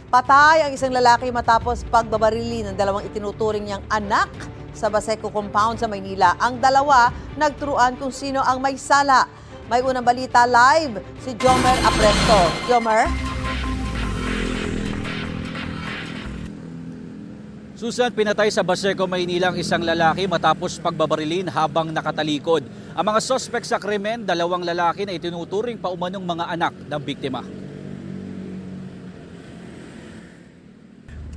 Patay ang isang lalaki matapos pagbabarili ng dalawang itinuturing niyang anak sa Baseco Compound sa Maynila. Ang dalawa nagturuan kung sino ang may sala. May unang balita live si Jomer Apresto. Jomer? Susan, pinatay sa Baseco, Maynila ang isang lalaki matapos pagbabarilin habang nakatalikod. Ang mga sospek sa krimen, dalawang lalaki na itinuturing pa umanong mga anak ng biktima.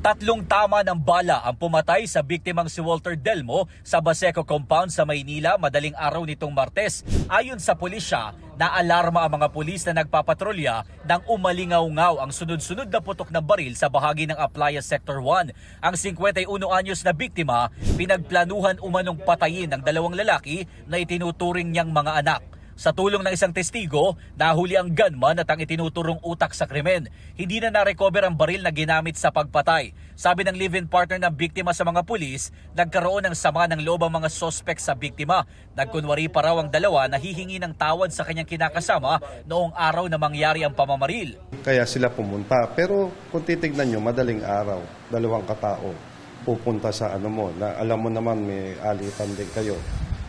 Tatlong tama ng bala ang pumatay sa biktimang si Walter Delmo sa Baseco Compound sa Maynila madaling araw nitong Martes. Ayon sa pulisya, naalarma ang mga pulis na nagpapatrolya nang umalingaw-ngaw ang sunod-sunod na putok na baril sa bahagi ng Aplaya Sector 1. Ang 51 anyos na biktima, pinagplanuhan umanong patayin ng dalawang lalaki na itinuturing niyang mga anak. Sa tulong ng isang testigo, nahuli ang gunman at ang itinuturong utak sa krimen. Hindi na na-recover ang baril na ginamit sa pagpatay. Sabi ng live-in partner ng biktima sa mga pulis, nagkaroon ng sama ng loob ang mga sospek sa biktima. Nagkunwari pa raw ang dalawa na hihingi ng tawad sa kanyang kinakasama noong araw na mangyari ang pamamaril. Kaya sila pumunta. Pero kung titignan nyo, madaling araw, dalawang katao pupunta sa na alam mo naman may alitan din kayo.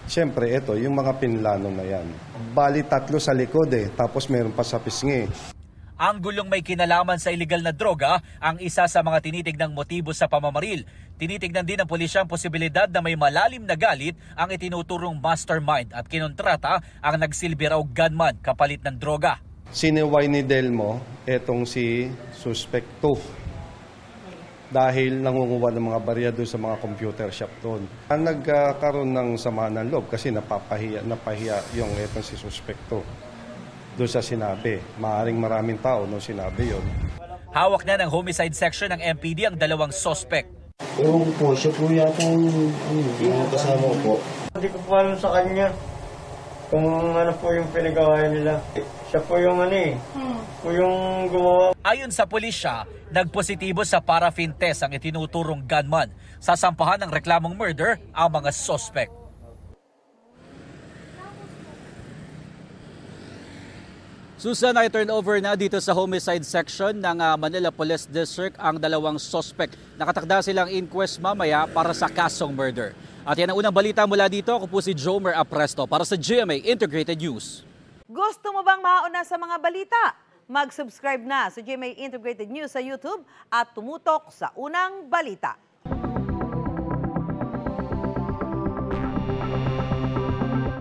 Siyempre, ito, yung mga pinlano na yan. Bali, 3 sa likod tapos meron pa sa pisngi. Ang gulong may kinalaman sa iligal na droga ang isa sa mga tinitignang motibo sa pamamaril. Tinitignan din ng pulisya ang posibilidad na may malalim na galit ang itinuturong mastermind at kinontrata ang nagsilbi raw gunman kapalit ng droga. Siniway ni Delmo, etong si Suspect 2. Dahil nangunguha ng mga barya doon sa mga computer shop doon. Nagkaroon ng sama ng loob kasi napahiya yung etong si Suspekto doon sa sinabi. Maaring maraming tao nung sinabi yon. Hawak na ng homicide section ng MPD ang dalawang suspect. Ewan po, siya po yata yung kasama ko po. Hindi ko po alam sa kanya kung ano po yung pinagawa nila. Siya po yung po yung gumawa. Ayon sa pulisya, nagpositibo sa paraffin test ang itinuturong gunman. Sasampahan ng reklamong murder ang mga suspect. Susan, I turn over na dito sa homicide section ng Manila Police District ang dalawang suspect. Nakatakda silang inquest mamaya para sa kasong murder. At yan ang unang balita mula dito. Ako po si Jomer Apresto para sa GMA Integrated News. Gusto mo bang mauna sa mga balita? Mag-subscribe na sa GMA Integrated News sa YouTube at tumutok sa unang balita.